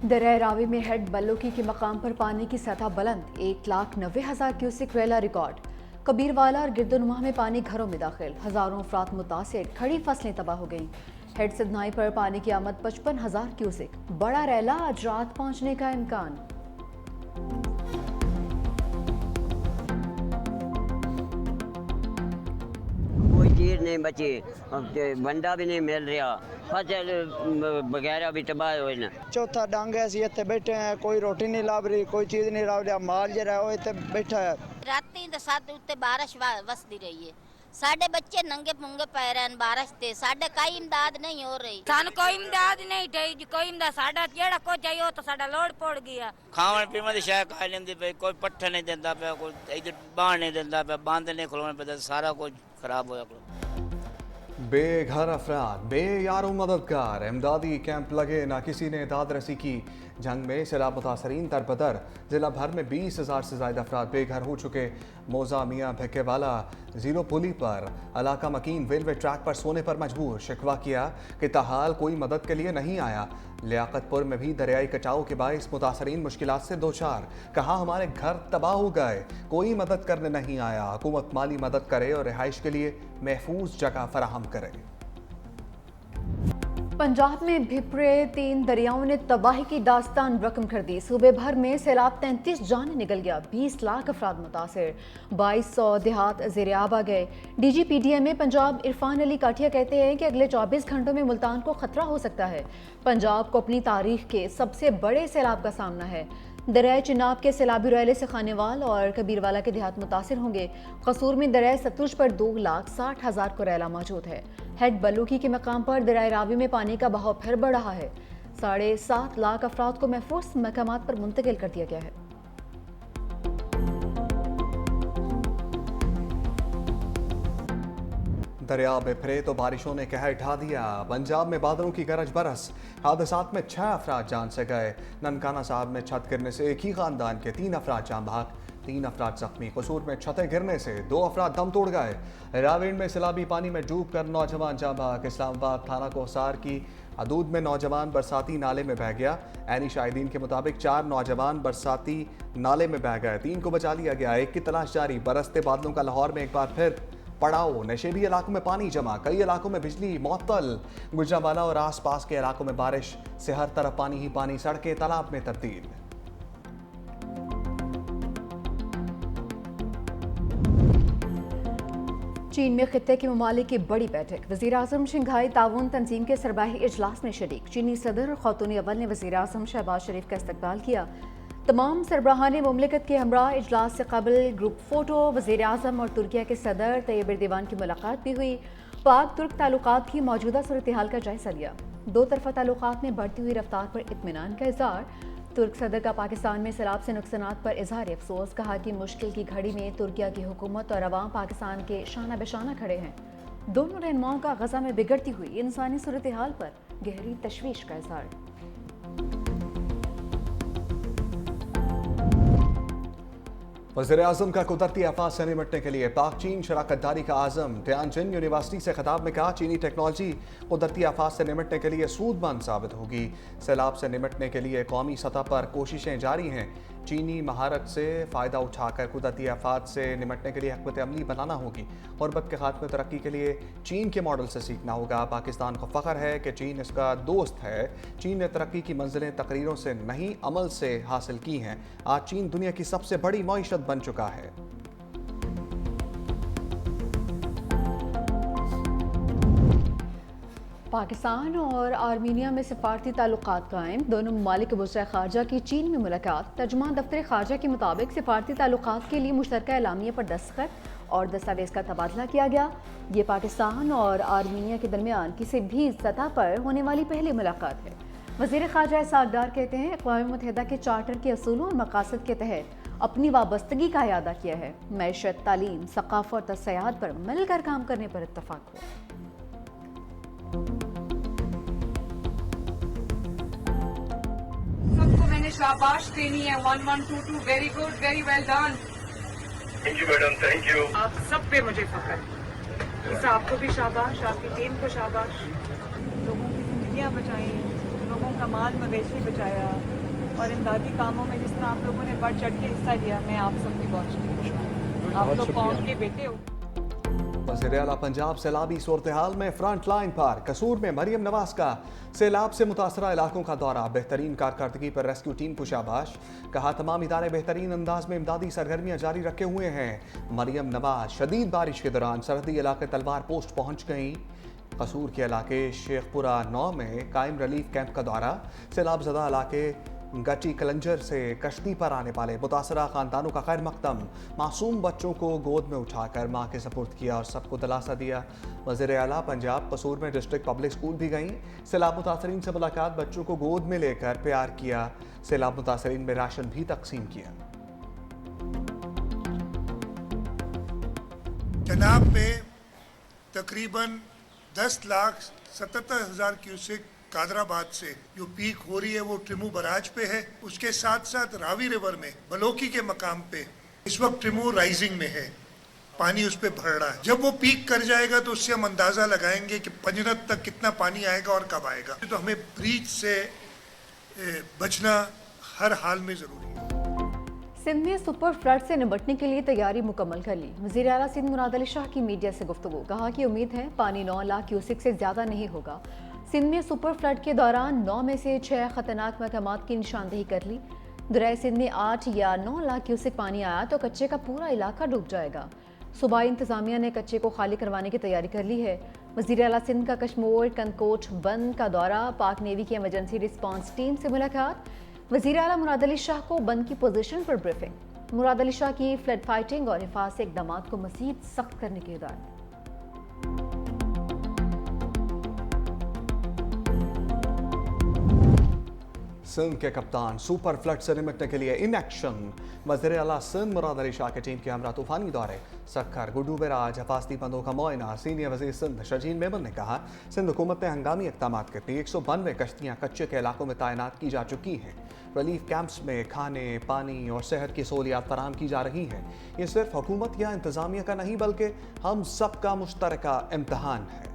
दरिया रावी में हेड बल्लोकी के मकाम पर पानी की सतह बुलंद, 1,90,000 क्यूसेक रेला रिकॉर्ड। कबीरवाला और गिरदुनवा में पानी घरों में दाखिल, हजारों अफराद मुतासिर, खड़ी फसलें तबाह हो गईं। हेड सिदनाई पर पानी की आमद 55,000 क्यूसेक, बड़ा रेला आज रात पहुंचने का इम्कान। कोई चीज़ नहीं बची, बंदा भी नहीं मिल रहा, फसल वगैरह भी तबाह हुए ना। चौथा डंग है, असी इतने बैठे हैं, कोई रोटी नहीं लाभ रही, कोई चीज़ नहीं लाभ रहा, माल जरा वो इतने बैठा है। राती तो साथ उत्ते बारिश वसदी रही है, साढ़े बच्चे नंगे पुंगे पै रहे हैं बारिश ते, साढ़े कोई इमदाद नहीं हो रही। सानू कोई इमदाद नहीं थी, कोई इमदाद साडा जेड़ा को चाहिए तो साडा लोड पड़ गया। खावन पीवन की शय खा लेंदी पे, कोई पट्ठा नहीं देंदा पे, कोई इधर बाहर नहीं देंदा पे, बंद नहीं खुलने पे, सारा कुछ खराब होया। बेघर अफराद, बेयारो मददगार, इमदादी कैंप लगे, ना किसी ने दाद रसी की। जंग में सैलाब मुतासरीन तरबदर, जिला भर में 20,000 से ज़्यादा अफराद बेघर हो चुके। मोजा मियाँ भिक्केवाला जीरो पुली पर इलाका मकीन रेलवे ट्रैक पर सोने पर मजबूर, शिकवा किया कि ताहाल कोई मदद के लिए नहीं आया। लियाकतपुर में भी दरियाई कटाव के बायस मुतासरीन मुश्किलात से दो चार, कहा हमारे घर तबाह हो गए, कोई मदद करने नहीं आया। हुकूमत माली मदद करे और रिहाइश के लिए महफूज जगह फराहम करे। पंजाब में भिपरे 3 दरियाओं ने तबाही की दास्तान रकम कर दी। सूबे भर में सैलाब 33 जान निकल गया, 20 लाख अफराद मुतासिर, 2200 देहात ज़ेर-ए-आब आ गए। DGPDM पंजाब इरफान अली काठिया कहते हैं कि अगले 24 घंटों में मुल्तान को खतरा हो सकता है। पंजाब को अपनी तारीख के सबसे बड़े सैलाब का सामना है। दरियाए चिनाब के सैलाबी रैले से खानेवाल और कबीरवाला के देहात मुतासिर होंगे। कसूर में दरियाए सतलुज पर 2,60,000 को रैला मौजूद है। हेड बल्लूकी के मकाम पर दरियाए रावी में पानी का बहाव फिर बढ़ रहा है। 7.5 लाख अफराद को महफूज मकामात पर मुंतकिल कर दिया गया है। दरिया भिपरे तो बारिशों ने कहर ढा दिया। पंजाब में बादलों की गरज बरस, हादसात में 6 अफराद जान से गए। ननकाना साहब में छत गिरने से एक ही खानदान के 3 अफराद जान बहक, 3 अफराद जख्मी। कसूर में छतें गिरने से 2 अफराद दम तोड़ गए। रावीण में सैलाबी पानी में डूब कर नौजवान जान बहक। इस्लामाबाद थाना कोसार की हदूद में नौजवान बरसाती नाले में बह गया। ऐनी शाहिदीन के मुताबिक 4 नौजवान बरसाती नाले में बह गए, 3 को बचा लिया गया, 1 की तलाश जारी। बरसते बादलों का लाहौर में एक बार फिर पड़ाव, नशेबी इलाकों में पानी जमा, कई इलाकों में बिजली मअतल। गुजरांवाला और आसपास के इलाकों में बारिश से हर तरफ पानी ही पानी, सड़कें तालाब में तब्दील। चीन में खित्ते के ममालिक की बड़ी बैठक, वज़ीर-ए-आज़म शंघाई ताउन तंजीम के सरबराही इजलास में शरीक। चीनी सदर और खातून अव्वल ने वज़ीर-ए-आज़म शहबाज शरीफ का इस्तकबाल किया। तमाम सरबराहान मुमलिकत के हमरा इजलास से कबल ग्रुप फोटो, वज़ीर-ए-आज़म और तुर्किया के सदर तैयब एर्दोगान की मुलाकात भी हुई। पाक तुर्क ताल्लुकात की मौजूदा सूरत हाल का जायजा लिया। दो तरफा ताल्लुकात में बढ़ती हुई रफ्तार पर इत्मीनान का इज़हार। तुर्क सदर का पाकिस्तान में सैलाब से नुकसानात पर इजहार अफसोस, कहा कि मुश्किल की घड़ी में तुर्किया की हुकूमत और अवाम पाकिस्तान के शाना बेशाना खड़े हैं। दोनों रहनुमाओं का गजा में बिगड़ती हुई इंसानी सूरत हाल पर गहरी तशवीश का इजहार। वज़ीर-ए-आज़म का कुदरती आफात से निपटने के लिए पाक चीन शराकतदारी का आज़म। तियानजिन यूनिवर्सिटी से खिताब में कहा, चीनी टेक्नोलॉजी कुदरती आफात से निपटने के लिए सूदमंद साबित होगी। सैलाब से निपटने के लिए कौमी सतह पर कोशिशें जारी हैं। चीनी महारत से फ़ायदा उठाकर कुदरती आफात से निपटने के लिए हिकमत अमली बनाना होगी। गुरबत के खात्मे तरक्की के लिए चीन के मॉडल से सीखना होगा। पाकिस्तान को फ़ख्र है कि चीन इसका दोस्त है। चीन ने तरक्की की मंजिलें तकरीरों से नहीं, अमल से हासिल की हैं। आज चीन दुनिया की सबसे बड़ी मईशत बन चुका है। पाकिस्तान और आर्मीनिया में सिफारती ताल्लुकात कायम, दोनों ममालिक के वज़ीर ख़ारजा की चीन में मुलाकात। तर्जुमान दफ्तर ख़ारजा के मुताबिक सिफारती ताल्लुकात के लिए मुश्तरका एलामिया पर दस्तखत और दस्तावेज़ का तबादला किया गया। ये पाकिस्तान और आर्मीनिया के दरमियान किसी भी सतह पर होने वाली पहली मुलाकात है। वज़ीर ख़ारजा सागदार कहते हैं, अक़वाम मुत्तहिदा के चार्टर के असूलों और मकासद के तहत अपनी वाबस्तगी का इरादा किया है। मैशत, तालीम, सक़ाफ़त और सयाहत पर मिलकर काम करने पर इत्तफ़ाक़ हुआ। सबको मैंने शाबाश देनी है। 1122 very good, very well done. Thank you madam, thank you. आप सब पे मुझे फख्र है। इस आपको भी शाबाश, आपकी टीम को शाबाश। लोगों की जिंदगियां बचाई, लोगों अपना माल मवेशी बचाया और इमदादी कामों में जिस तरह आप लोगों ने बढ़ चढ़ के हिस्सा लिया, मैं आप सबकी बहुत शुक्रिया। आप लोग कौम के बेटे हो। वज़ीर-ए-आला पंजाब सैलाबी सूरत हाल में फ्रंट लाइन पर कसूर में मरियम नवाज का सैलाब से मुतासरा इलाकों का दौरा, बेहतरीन कारकर्दगी पर रेस्क्यू टीम को शाबाश। कहा तमाम इदारे बेहतरीन अंदाज में इमदादी सरगर्मियां जारी रखे हुए हैं। मरियम नवाज शदीद बारिश के दौरान सरहदी इलाके तलवार पोस्ट पहुंच गई। कसूर के इलाके शेखपुरा 9 में कायम रिलीफ कैंप का दौरा, सैलाब ज़दा इलाके गटी कलंजर से कश्ती पर आने वाले मुतासरा खानदानों का खैर मकदम, मासूम बच्चों को गोद में उठाकर माँ के सपुर्द किया और सबको दिलासा दिया। वज़ीर-ए-आला पंजाब कसूर में डिस्ट्रिक्ट पब्लिक स्कूल भी गईं, सैलाब मुतासरीन से मुलाकात, बच्चों को गोद में लेकर प्यार किया, सैलाब मुतासरीन में राशन भी तकसीम किया। जनाब में तकरीबन 10,77,000 क्यूसेक कादराबाद से जो पीक हो रही है वो ट्रिमू बराज पे है। उसके साथ साथ रावी रिवर में बलोकी के मकाम पे इस वक्त ट्रिमू राइजिंग में है, पानी उस पे भर रहा है। जब वो पीक कर जाएगा तो उससे हम अंदाजा लगाएंगे कि पंजरत तक कितना पानी आएगा और कब आएगा। तो हमें ब्रीच से बचना हर हाल में जरूरी है। सिंध में सुपर फ्लड से निपटने के लिए तैयारी मुकम्मल कर ली। वज़ीर आला सिंध मुराद अली शाह की मीडिया से गुफ्तगू, कहा कि उम्मीद है पानी 9 लाख क्यूसेक से ज़्यादा नहीं होगा। सिंध में सुपर फ्लड के दौरान 9 में से 6 खतरनाक मकामात की निशानदेही कर ली। दरिया सिंध में 8 या 9 लाख क्यूसेक पानी आया तो कच्चे का पूरा इलाका डूब जाएगा। सूबाई इंतजामिया ने कच्चे को खाली करवाने की तैयारी कर ली है। वज़ीर आला सिंध का कश्मोर कनकोट बंद का दौरा, पाक नेवी की इमरजेंसी रिस्पांस टीम से मुलाकात, वज़ीर आला मुराद अली शाह को बंद की पोजीशन पर ब्रीफिंग, मुराद अली शाह की फ्लड फाइटिंग और हिफाजती इक़दाम को मज़ीद सख्त करने की हिदायत। सिंध के कप्तान सुपर फ्लड से निपटने के लिए इन एक्शन। वज़ीर-ए-आला सिंध मुराद अली शाह की टीम के हमरा तूफानी दौरे, सक्खर गुड्डू बैराज हिफाजती बंदों का मुआयना। सीनियर वज़ीर सिंध शजीन मेमन ने कहा, सिंध हुकूमत ने हंगामी इक़दाम के लिए 192 कश्तियाँ कच्चे के इलाकों में तैनात की जा चुकी हैं। रिलीफ कैंप्स में खाने, पानी और सेहत की सहूलियात फराहम की जा रही हैं। ये सिर्फ हुकूमत या इंतज़ामिया का नहीं बल्कि हम सब का मुश्तरका इम्तहान है।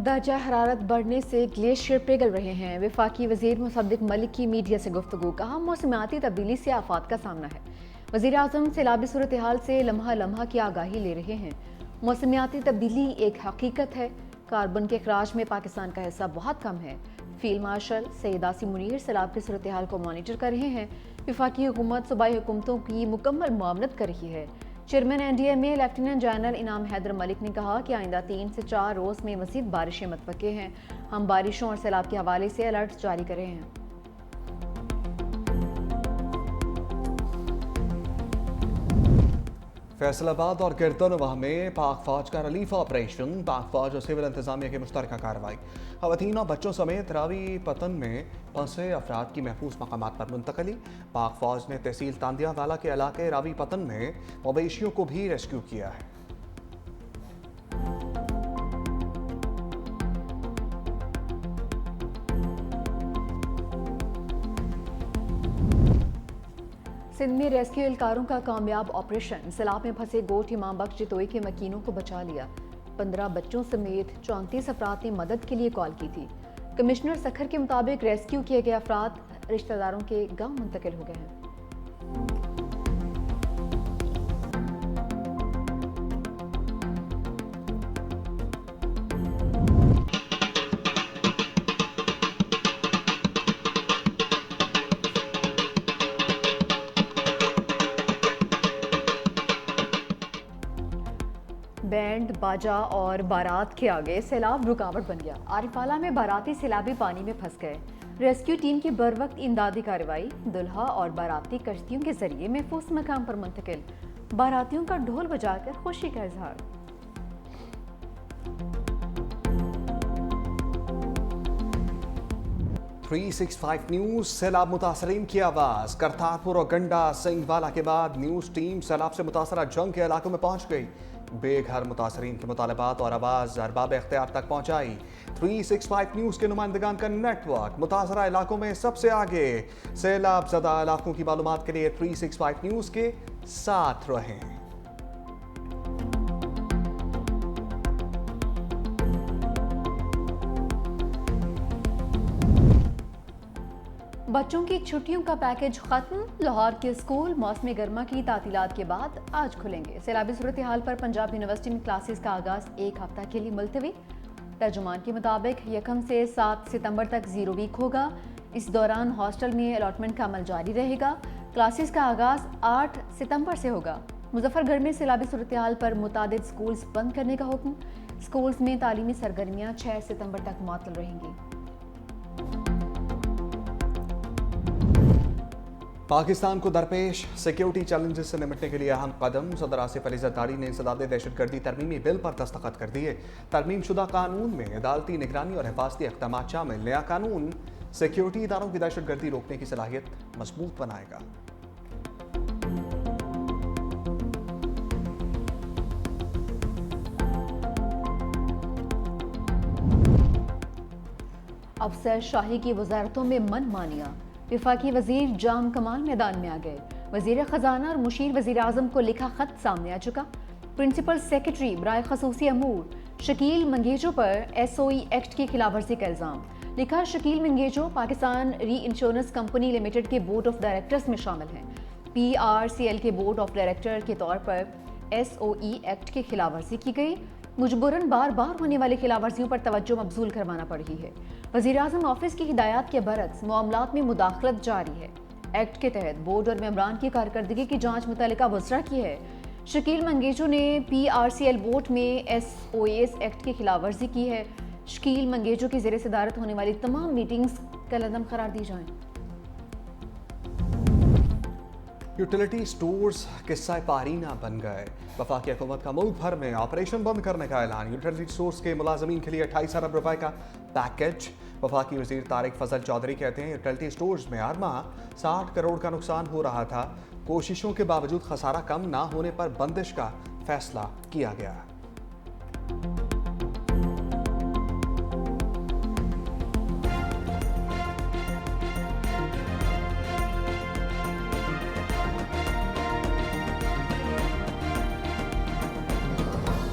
दर्जा हरारत बढ़ने से ग्लेशियर पिघल रहे हैं। वफाकी वज़ीर मुसद्दिक मलिक की मीडिया से गुफ्तगू, कहा मौसमियाती तब्दीली से आफात का सामना है। वज़ीर आज़म सैलाबी सूरत हाल से लम्हा लम्हा की आगाही ले रहे हैं। मौसमियाती तब्दीली एक हकीकत है। कार्बन के अखराज में पाकिस्तान का हिस्सा बहुत कम है। फील्ड मार्शल सैयद आसिम मुनीर सैलाब की सूरत हाल को मॉनिटर कर रहे हैं। वफाकी हुकूमत सूबाई हुकूमतों की मुकम्मल मुआवनत कर रही है। चेयरमैन NDMA लेफ्टिनेंट जनरल इनाम हैदर मलिक ने कहा कि आइंदा 3 से 4 रोज़ में मज़ीद बारिशें मुतवक्के हैं। हम बारिशों और सैलाब के हवाले से अलर्ट जारी कर रहे हैं। फैसलाबाद और गिरदनवाह में पाक फौज का रिलीफ ऑपरेशन, पाक फौज और सिविल इंतजामिया की मुश्तरका कार्रवाई। खवातीन और बच्चों समेत रावी पतन में फंसे अफराद की महफूज मकामात पर मुंतकली। पाक फौज ने तहसील तांदिया वाला के इलाके रावी पतन में मवेशियों को भी रेस्क्यू किया है। सिंध में रेस्क्यू एहलकारों का कामयाब ऑपरेशन, सैलाब में फंसे गोट इमाम बख्श जितोई के मकीनों को बचा लिया। 15 बच्चों समेत 34 अफराद ने मदद के लिए कॉल की थी। कमिश्नर सखर के मुताबिक रेस्क्यू किए गए अफराद रिश्तेदारों के गांव मुंतकिल हो गए हैं। बैंड बाजा और बारात के आगे सैलाब रुकावट बन गया। आरिफाला में बाराती सैलाबी पानी में फंस गए। रेस्क्यू टीम की बरवक्त इमदादी कार्रवाई, दुल्हा और बाराती कश्तियों के जरिए महफूज मकाम पर मुंतकिल। बारातियों का ढोल बजाकर खुशी का इजहार। .365 न्यूज सैलाब मुतासरीन की आवाज। करतारपुर और गंडा सिंहवाला के बाद न्यूज टीम सैलाब से मुतासरा जंग के इलाकों में पहुंच गई। बेघर मुतासरीन के मुतालबात और आवाज अरबाब इख्तियार तक पहुंचाई। 365 न्यूज के नुमाइंदगान का नेटवर्क मुतासरा इलाकों में सबसे आगे। सैलाब ज़दा इलाकों की मालूमात के लिए 365 न्यूज के साथ रहें। बच्चों की छुट्टियों का पैकेज खत्म। लाहौर के स्कूल मौसम गर्मा की तातीलात के बाद आज खुलेंगे। सैलाबी सूरत हाल पर पंजाब यूनिवर्सिटी में क्लासेस का आगाज एक हफ्ता के लिए मुलतवी। तर्जुमान के मुताबिक 1 से 7 सितंबर तक 0 वीक होगा। इस दौरान हॉस्टल में अलॉटमेंट का अमल जारी रहेगा। क्लासेस का आगाज 8 सितंबर से होगा। मुजफ्फरगढ़ में सैलाबी सूरत हाल पर मुतादिद स्कूल्स बंद करने का हुक्म। स्कूल्स में तालीमी सरगर्मियां 6 सितंबर तक मुअत्तल रहेंगी। पाकिस्तान को दरपेश सिक्योरिटी चैलेंजेस से निपटने के लिए अहम कदम। सदर आसिफ अली जरदारी ने इंसदाद दहशतगर्दी तरमीमी बिल पर दस्तखत कर दिए। तरमीम शुदा कानून में अदालती निगरानी और हिफाजती इक़दामात शामिल। नया कानून सिक्योरिटी इदारों की दहशतगर्दी रोकने की सलाहियत मजबूत बनाएगा। अफसर शाही की वजारतों में मनमानियां। वफाकी वजीर जाम कमाल मैदान में आ गए। वजीर खजाना और मुशीर वजीर आजम को लिखा खत सामने आ चुका। प्रिंसिपल सेक्रेटरी बराए खसूसी अमूर शकील मंगेजो पर SOE एक्ट की खिलाफ वर्जी का इल्जाम। लिखा, शकील मंगेजो पाकिस्तान री इंश्योरेंस कंपनी लिमिटेड के बोर्ड ऑफ डायरेक्टर्स में शामिल हैं। PRCL के बोर्ड ऑफ डायरेक्टर के तौर पर SOE एक्ट की खिलाफ वर्जी की गई। मुजबरन बार बार होने वाली खिलाफ वर्जियों पर तवज्जो मबजूल करवाना पड़ रही है। वज़ीर आज़म ऑफिस की हिदायत के बरक्स मामलात में मुदाखलत जारी है। एक्ट के तहत बोर्ड और मेंबरान की कारकर्दगी की जांच मुतल्लिका वज़रा की है। शकील मंगेजो ने PRCL बोर्ड में SOS एक्ट की खिलाफ वर्जी की है। शकील मंगेजो की ज़ेर सदारत होने वाली तमाम मीटिंग्स कलअदम करार दी जाएं। यूटिलिटी स्टोर्स किस्सा पारीना बन गए। वफाकी हुकूमत का मुल्क भर में ऑपरेशन बंद करने का ऐलान। यूटिलिटी स्टोर्स के मुलाजमीन के लिए 28 अरब रुपए का पैकेज। वफाकी वजीर तारिक फजल चौधरी कहते हैं यूटिलिटी स्टोर्स में हर माह 60 करोड़ का नुकसान हो रहा था। कोशिशों के बावजूद खसारा कम ना होने पर बंदिश का फैसला किया गया।